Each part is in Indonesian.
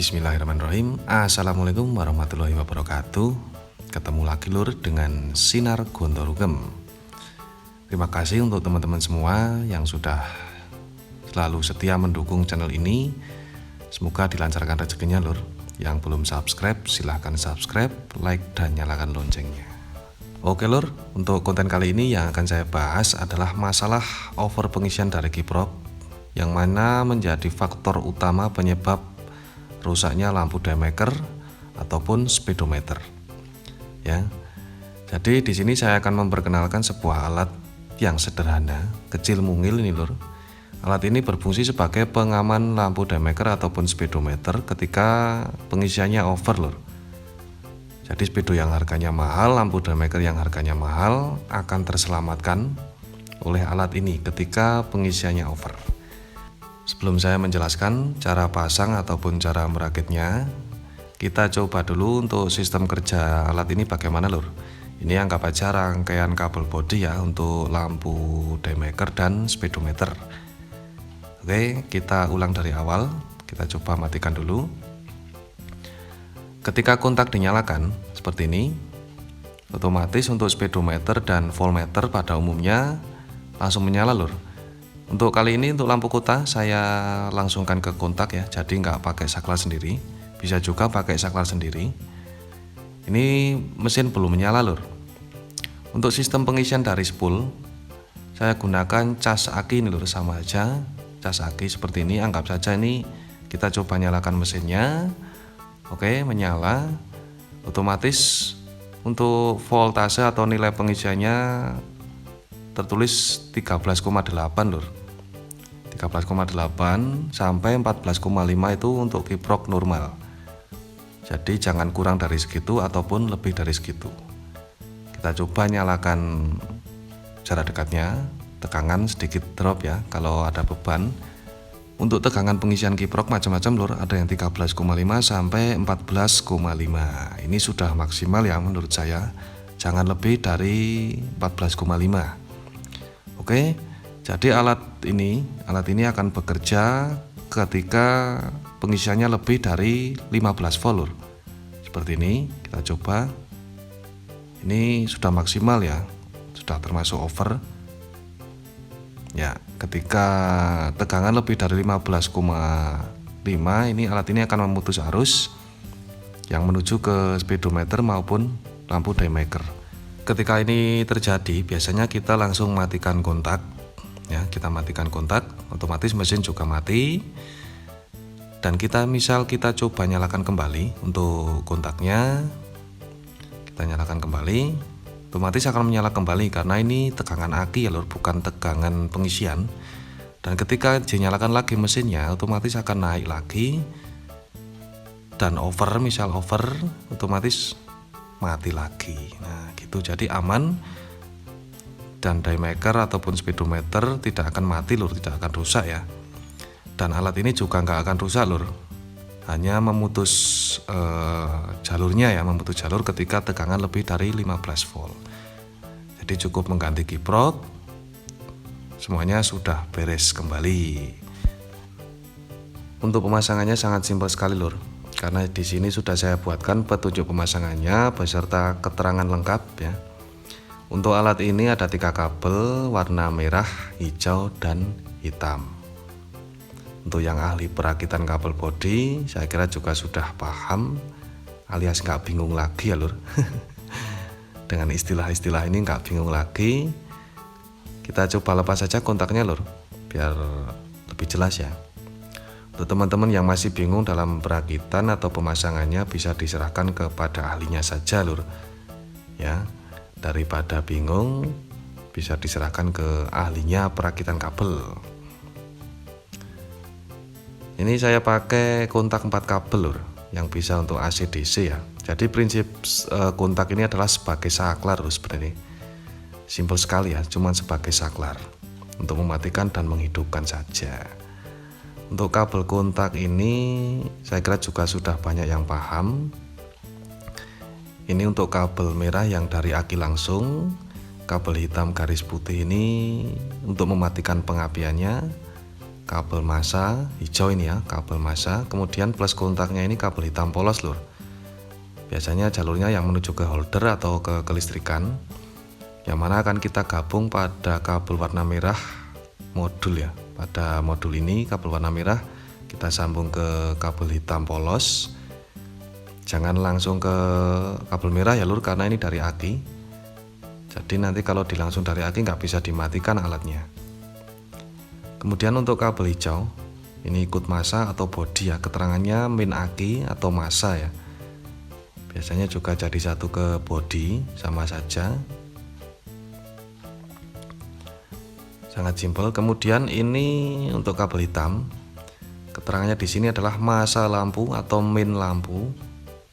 Bismillahirrahmanirrahim. Assalamualaikum warahmatullahi wabarakatuh. Ketemu lagi lur dengan Sinar Gontorugem. Terima kasih untuk teman-teman semua yang sudah selalu setia mendukung channel ini. Semoga dilancarkan rezekinya lur. Yang belum subscribe silahkan subscribe, like dan nyalakan loncengnya. Oke lur, untuk konten kali ini yang akan saya bahas adalah masalah over pengisian dari kiprok, yang mana menjadi faktor utama penyebab rusaknya lampu daymaker ataupun speedometer. Ya. Jadi di sini saya akan memperkenalkan sebuah alat yang sederhana, kecil mungil ini lur. Alat ini berfungsi sebagai pengaman lampu daymaker ataupun speedometer ketika pengisiannya over lur. Jadi speedo yang harganya mahal, lampu daymaker yang harganya mahal akan terselamatkan oleh alat ini ketika pengisiannya over. Sebelum saya menjelaskan cara pasang ataupun cara merakitnya, kita coba dulu untuk sistem kerja alat ini bagaimana lur. Ini anggap aja rangkaian kabel bodi ya untuk lampu daymaker dan speedometer. Oke, kita ulang dari awal. Kita coba matikan dulu. Ketika kontak dinyalakan seperti ini, otomatis untuk speedometer dan voltmeter pada umumnya langsung menyala lur. Untuk kali ini untuk lampu kota saya langsungkan ke kontak ya, jadi nggak pakai saklar sendiri, bisa juga pakai saklar sendiri. Ini mesin belum menyala lur. Untuk sistem pengisian dari spool saya gunakan cas aki ini lur, sama aja cas aki seperti ini. Anggap saja ini kita coba nyalakan mesinnya. Oke, menyala. Otomatis untuk voltase atau nilai pengisiannya tertulis 13,8 lur. 13,8 sampai 14,5 itu untuk kiprok normal. Jadi jangan kurang dari segitu ataupun lebih dari segitu. Kita coba nyalakan jarak dekatnya, tegangan sedikit drop ya kalau ada beban. Untuk tegangan pengisian kiprok macam-macam lur, ada yang 13,5 sampai 14,5. Ini sudah maksimal ya menurut saya. Jangan lebih dari 14,5. Oke, jadi alat ini akan bekerja ketika pengisiannya lebih dari 15 volt lur. Seperti ini, kita coba. Ini sudah maksimal ya, sudah termasuk over. Ya, ketika tegangan lebih dari 15,5 ini alat ini akan memutus arus yang menuju ke speedometer maupun lampu daymaker. Ketika ini terjadi, biasanya kita langsung matikan kontak. Ya, kita matikan kontak, otomatis mesin juga mati. Dan kita coba nyalakan kembali untuk kontaknya. Kita nyalakan kembali, otomatis akan menyala kembali karena ini tegangan aki ya lur, bukan tegangan pengisian. Dan ketika dinyalakan lagi mesinnya, otomatis akan naik lagi. Dan over, otomatis mati lagi. Nah gitu, jadi aman. Dan daymaker ataupun speedometer tidak akan mati lur, tidak akan rusak ya. Dan alat ini juga nggak akan rusak lur, hanya memutus jalurnya ya, memutus jalur ketika tegangan lebih dari 15 volt. Jadi cukup mengganti kiprok, semuanya sudah beres kembali. Untuk pemasangannya sangat simpel sekali lur, karena di sini sudah saya buatkan petunjuk pemasangannya beserta keterangan lengkap ya. Untuk alat ini ada 3 kabel warna merah, hijau, dan hitam. Untuk yang ahli perakitan kabel bodi, saya kira juga sudah paham alias nggak bingung lagi ya lur. Dengan istilah-istilah ini nggak bingung lagi. Kita coba lepas saja kontaknya lur, biar lebih jelas ya. Untuk teman-teman yang masih bingung dalam perakitan atau pemasangannya, bisa diserahkan kepada ahlinya saja lur. Ya, daripada bingung, bisa diserahkan ke ahlinya perakitan kabel. Ini saya pakai kontak 4 kabel lur, yang bisa untuk AC DC ya. Jadi prinsip kontak ini adalah sebagai saklar lur, seperti ini. Simpel sekali ya, cuman sebagai saklar untuk mematikan dan menghidupkan saja. Untuk kabel kontak ini saya kira juga sudah banyak yang paham. Ini untuk kabel merah yang dari aki langsung, kabel hitam garis putih ini untuk mematikan pengapiannya, kabel massa hijau ini ya, kabel massa. Kemudian plus kontaknya ini kabel hitam polos lur. Biasanya jalurnya yang menuju ke holder atau ke kelistrikan, yang mana akan kita gabung pada kabel warna merah modul ya. Pada modul ini kabel warna merah kita sambung ke kabel hitam polos. Jangan langsung ke kabel merah ya lur, karena ini dari aki. Jadi nanti kalau dilangsung dari aki nggak bisa dimatikan alatnya. Kemudian untuk kabel hijau ini ikut massa atau body ya, keterangannya min aki atau massa ya. Biasanya juga jadi satu ke body, sama saja. Sangat simpel. Kemudian ini untuk kabel hitam, keterangannya di sini adalah massa lampu atau min lampu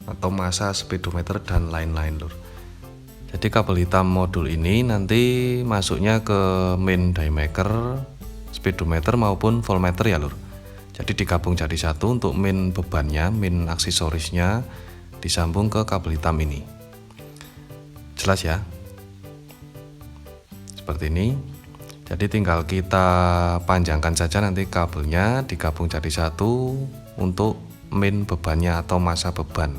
atau massa speedometer dan lain-lain lur. Jadi kabel hitam modul ini nanti masuknya ke min diemaker, speedometer maupun voltmeter ya lur. Jadi digabung jadi satu untuk min bebannya, min aksesorisnya disambung ke kabel hitam ini. Jelas ya? Seperti ini. Jadi tinggal kita panjangkan saja nanti kabelnya, digabung jadi satu untuk min bebannya atau massa beban.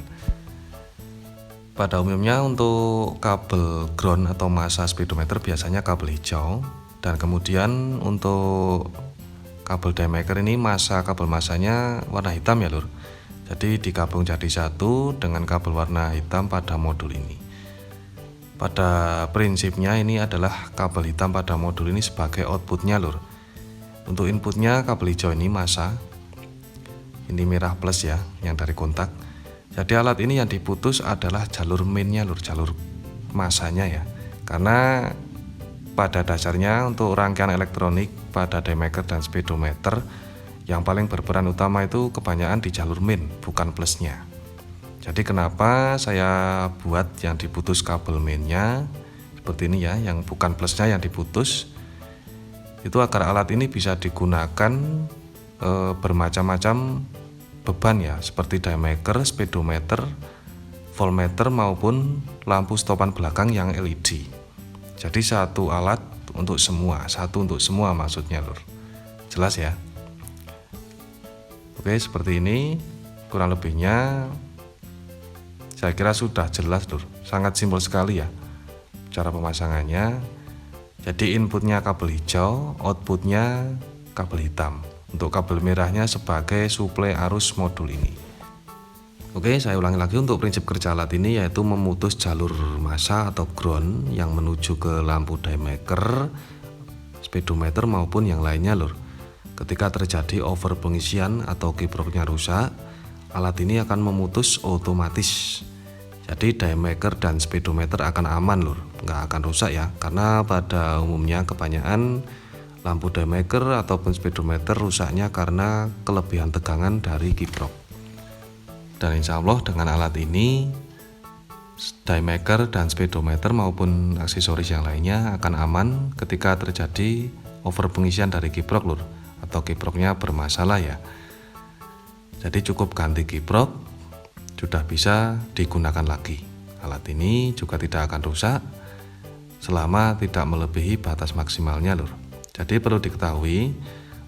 Pada umumnya untuk kabel ground atau massa speedometer biasanya kabel hijau, dan kemudian untuk kabel diemaker ini kabel massanya warna hitam ya lur. Jadi digabung jadi satu dengan kabel warna hitam pada modul ini. Pada prinsipnya ini adalah kabel hitam pada modul ini sebagai outputnya lur. Untuk inputnya kabel hijau ini massa, ini merah plus ya, yang dari kontak. Jadi alat ini yang diputus adalah jalur minnya lur, jalur massanya ya. Karena pada dasarnya untuk rangkaian elektronik pada diemaker dan speedometer, yang paling berperan utama itu kebanyakan di jalur min, bukan plusnya. Jadi kenapa saya buat yang diputus kabel minnya seperti ini ya, yang bukan plusnya yang diputus, itu agar alat ini bisa digunakan bermacam-macam beban ya, seperti diemaker, speedometer, voltmeter maupun lampu stopan belakang yang LED. Jadi satu alat untuk semua, satu untuk semua maksudnya lur. Jelas ya? Oke, seperti ini kurang lebihnya. Saya kira sudah jelas lur, sangat simpel sekali ya cara pemasangannya. Jadi inputnya kabel hijau, outputnya kabel hitam. Untuk kabel merahnya sebagai suplai arus modul ini. Oke, saya ulangi lagi untuk prinsip kerja alat ini, yaitu memutus jalur massa atau ground yang menuju ke lampu diemaker, speedometer maupun yang lainnya lur. Ketika terjadi over pengisian atau kiproknya rusak, alat ini akan memutus otomatis. Jadi diemaker dan speedometer akan aman lur, nggak akan rusak ya. Karena pada umumnya kebanyakan lampu diemaker ataupun speedometer rusaknya karena kelebihan tegangan dari kiprok. Dan insya Allah dengan alat ini diemaker dan speedometer maupun aksesoris yang lainnya akan aman ketika terjadi over pengisian dari kiprok lur, atau kiproknya bermasalah ya. Jadi cukup ganti kiprok sudah bisa digunakan lagi. Alat ini juga tidak akan rusak selama tidak melebihi batas maksimalnya lur. Jadi perlu diketahui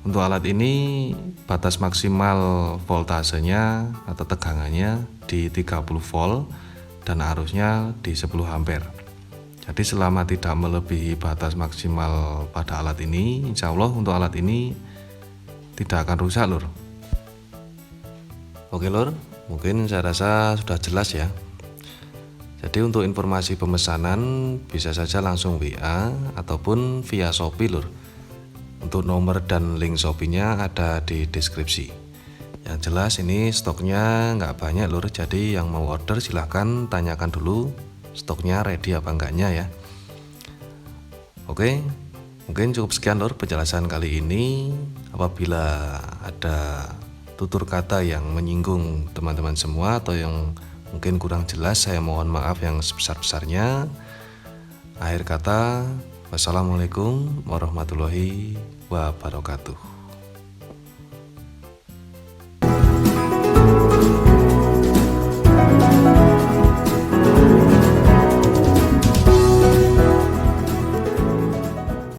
untuk alat ini batas maksimal voltasenya atau tegangannya di 30 volt dan arusnya di 10 ampere. Jadi selama tidak melebihi batas maksimal pada alat ini, insya Allah untuk alat ini tidak akan rusak lur. Oke lur, mungkin saya rasa sudah jelas ya. Jadi untuk informasi pemesanan bisa saja langsung WA ataupun via Shopee lur. Untuk nomor dan link Shopee-nya ada di deskripsi. Yang jelas ini stoknya nggak banyak lur, jadi yang mau order silahkan tanyakan dulu stoknya ready apa enggaknya ya. Oke, mungkin cukup sekian lur penjelasan kali ini. Apabila ada tutur kata yang menyinggung teman-teman semua atau yang mungkin kurang jelas, saya mohon maaf yang sebesar-besarnya. Akhir kata, wassalamualaikum warahmatullahi wabarakatuh.